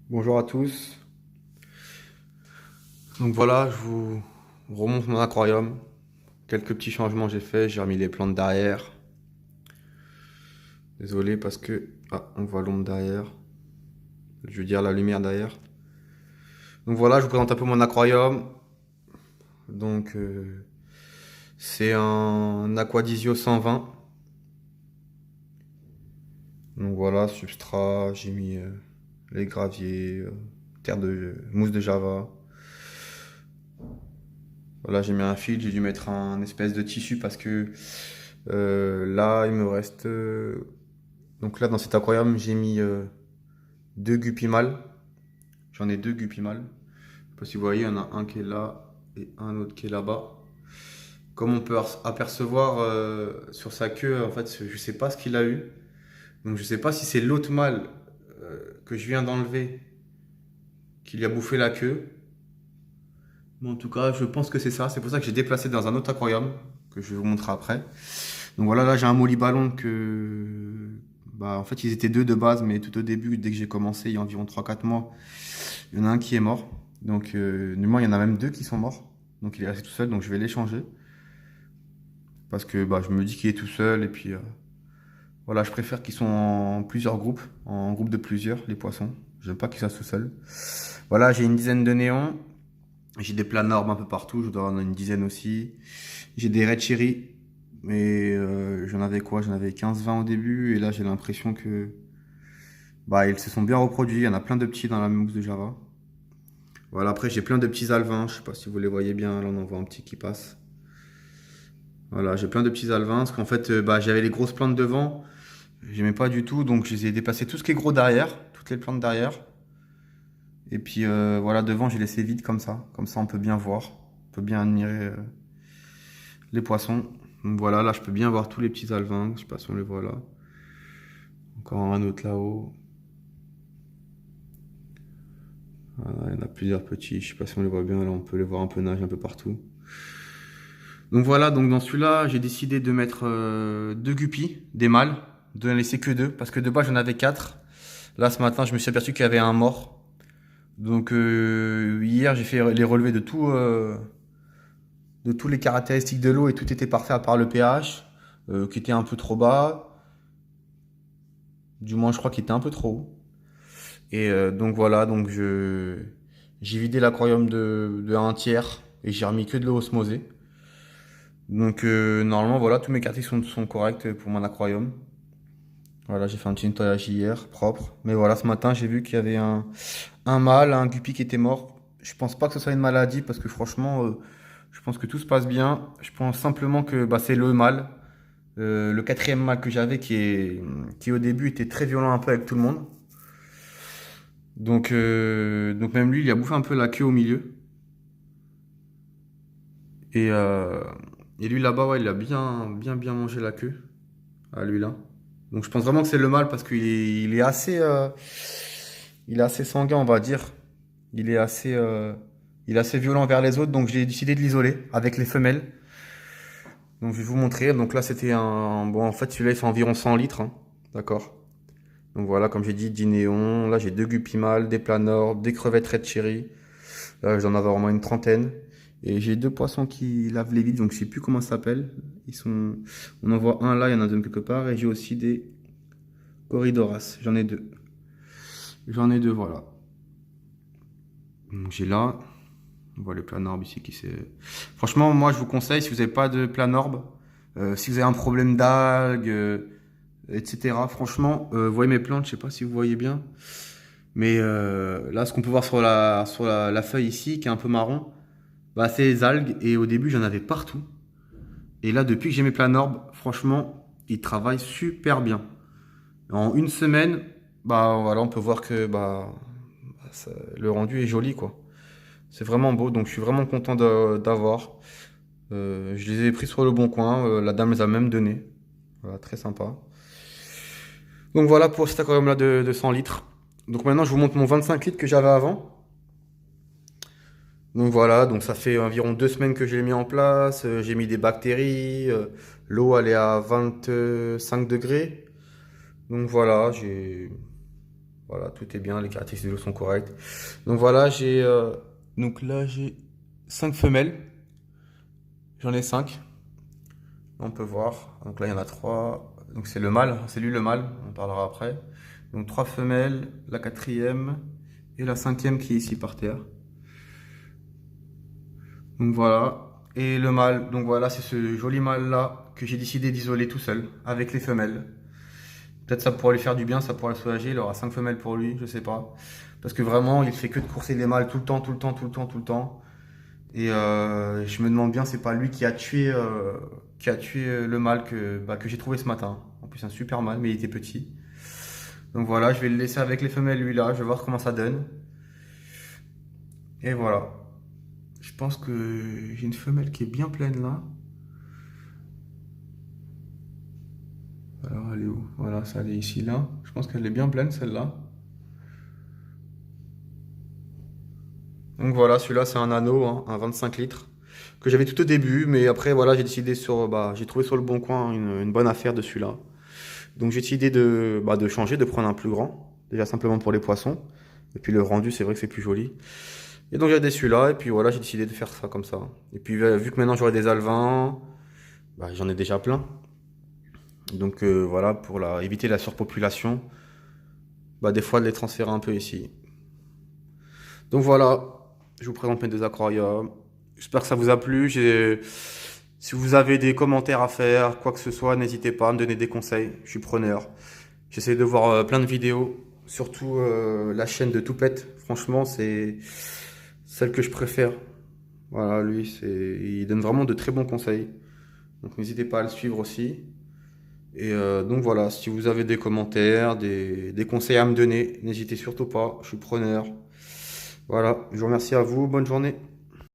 Bonjour à tous. Donc voilà, je vous remonte mon aquarium. Quelques petits changements j'ai fait. J'ai remis les plantes derrière. Désolé parce que on voit l'ombre derrière. Je veux dire la lumière derrière. Donc voilà, je vous présente un peu mon aquarium. Donc c'est un Aquadisio 120. Donc voilà, substrat. J'ai mis les graviers, terre de mousse de Java. Voilà, j'ai mis un fil. J'ai dû mettre un espèce de tissu parce que là il me reste donc là, dans cet aquarium, j'ai mis deux guppies mâles. J'en ai deux guppies mâles. Je sais pas si vous voyez, il y en a un qui est là et un autre qui est là-bas. Comme on peut apercevoir sur sa queue, en fait, je sais pas ce qu'il a eu. Donc je sais pas si c'est l'autre mâle que je viens d'enlever qui lui a bouffé la queue. Mais en tout cas, je pense que c'est ça. C'est pour ça que j'ai déplacé dans un autre aquarium que je vais vous montrer après. Donc voilà, là j'ai un molyballon que... Bah, en fait, ils étaient deux de base, mais tout au début, dès que j'ai commencé, il y a environ 3 4 mois, il y en a un qui est mort. Donc, nullement, il y en a même deux qui sont morts. Donc, il est resté tout seul, donc je vais l'échanger. Parce que bah, je me dis qu'il est tout seul, et puis voilà, je préfère qu'ils soient en plusieurs groupes, en groupe de plusieurs, les poissons. J'aime pas qu'ils soient tout seuls. Voilà, j'ai une dizaine de néons. J'ai des planorbes un peu partout, je dois en avoir une dizaine aussi. J'ai des red cherry, mais j'en avais quoi? J'en avais 15 20 au début, et là j'ai l'impression que bah ils se sont bien reproduits. Il y en a plein de petits dans la mousse de Java. Voilà, après j'ai plein de petits alevins, je sais pas si vous les voyez bien, là on en voit un petit qui passe. Voilà, j'ai plein de petits alevins, parce qu'en fait bah, j'avais les grosses plantes devant, j'aimais pas du tout, donc je les ai déplacé tout ce qui est gros derrière, toutes les plantes derrière. Et puis voilà, devant j'ai laissé vide comme ça on peut bien voir, on peut bien admirer les poissons. Donc voilà, là je peux bien voir tous les petits alevins, je sais pas si on les voit là. Encore un autre là-haut. Voilà, il y en a plusieurs petits, je sais pas si on les voit bien, là on peut les voir un peu nager un peu partout. Donc voilà, donc dans celui-là, j'ai décidé de mettre deux guppies, des mâles, de ne laisser que deux, parce que de base j'en avais quatre. Là ce matin, je me suis aperçu qu'il y avait un mort. Donc hier, j'ai fait les relevés de tous les caractéristiques de l'eau et tout était parfait à part le pH, qui était un peu trop bas. Du moins, je crois qu'il était un peu trop haut. Et donc voilà, donc j'ai vidé l'aquarium de un tiers et j'ai remis que de l'eau osmosée. Donc normalement, voilà, tous mes caractéristiques sont correctes pour mon aquarium. Voilà, j'ai fait un petit nettoyage hier, propre. Mais voilà, ce matin, j'ai vu qu'il y avait un mâle, un guppy qui était mort. Je pense pas que ce soit une maladie parce que franchement, je pense que tout se passe bien. Je pense simplement que bah, c'est le mâle. Le quatrième mâle que j'avais qui au début était très violent un peu avec tout le monde. Donc même lui, il a bouffé un peu la queue au milieu. Et, euh, et lui là-bas, ouais, il a bien mangé la queue. À lui là. Donc je pense vraiment que c'est le mâle parce il est assez sanguin, on va dire. Il est assez, euh, il est assez violent vers les autres, donc j'ai décidé de l'isoler avec les femelles. Donc je vais vous montrer. Donc là c'était un, bon en fait celui-là il fait environ 100 litres, hein. D'accord. Donc voilà, comme j'ai dit, 10 néons. Là j'ai deux guppies mâles, des planorbes, des crevettes red cherry. Là j'en avais au moins une trentaine. Et j'ai deux poissons qui lavent les vides, donc je sais plus comment ça s'appelle. On en voit un là, il y en a deux quelque part. Et j'ai aussi des Corridoras, j'en ai deux. J'en ai deux, voilà. Donc j'ai là, on voit le planorbe ici qui s'est... Franchement, moi je vous conseille, si vous n'avez pas de planorbe, si vous avez un problème d'algues, etc. Franchement, vous voyez mes plantes, je sais pas si vous voyez bien. Mais là, ce qu'on peut voir sur la feuille ici, qui est un peu marron, bah, c'est les algues. Et au début, j'en avais partout. Et là, depuis que j'ai mes planorbes, franchement, ils travaillent super bien. En une semaine, bah voilà, on peut voir que bah, le rendu est joli quoi. C'est vraiment beau, donc je suis vraiment content d'avoir. Je les ai pris sur le bon coin, la dame les a même donné. Voilà, très sympa. Donc voilà pour cet aquarium là de 100 litres. Donc maintenant je vous montre mon 25 litres que j'avais avant. Donc voilà, donc ça fait environ 2 semaines que je l'ai mis en place. J'ai mis des bactéries. L'eau elle est à 25 degrés. Donc voilà, Voilà, tout est bien, les caractéristiques de l'eau sont correctes. Donc voilà, donc là j'ai 5 femelles. J'en ai 5. On peut voir. Donc là il y en a 3. Donc c'est le mâle, c'est lui le mâle, on en parlera après. Donc 3 femelles, la quatrième et la cinquième qui est ici par terre. Donc voilà. Et le mâle, donc voilà, c'est ce joli mâle là que j'ai décidé d'isoler tout seul avec les femelles. Peut-être ça pourrait lui faire du bien, ça pourrait le soulager. Il aura 5 femelles pour lui, je sais pas. Parce que vraiment, il fait que de courser les mâles tout le temps, tout le temps, tout le temps, tout le temps. Et je me demande bien, c'est pas lui qui a tué le mâle que j'ai trouvé ce matin. En plus, un super mâle, mais il était petit. Donc voilà, je vais le laisser avec les femelles lui là. Je vais voir comment ça donne. Et voilà. Je pense que j'ai une femelle qui est bien pleine là. Alors, elle est où? Voilà, ça elle est ici là. Je pense qu'elle est bien pleine celle-là. Donc voilà, celui-là c'est un anneau, hein, un 25 litres, que j'avais tout au début, mais après voilà, j'ai trouvé sur le bon coin une bonne affaire de celui-là. Donc j'ai décidé de changer, de prendre un plus grand, déjà simplement pour les poissons. Et puis le rendu, c'est vrai que c'est plus joli. Et donc j'ai des celui-là, et puis voilà, j'ai décidé de faire ça comme ça. Et puis vu que maintenant j'aurai des alevins, j'en ai déjà plein. Donc voilà, pour éviter la surpopulation, des fois de les transférer un peu ici. Donc voilà, je vous présente mes deux aquariums. J'espère que ça vous a plu. Si vous avez des commentaires à faire, quoi que ce soit, n'hésitez pas à me donner des conseils. Je suis preneur. J'essaie de voir plein de vidéos, surtout la chaîne de Toupette. Franchement, c'est celle que je préfère. Voilà, il donne vraiment de très bons conseils. Donc n'hésitez pas à le suivre aussi. Et donc voilà, si vous avez des commentaires, des conseils à me donner, n'hésitez surtout pas. Je suis preneur. Voilà, je vous remercie à vous. Bonne journée.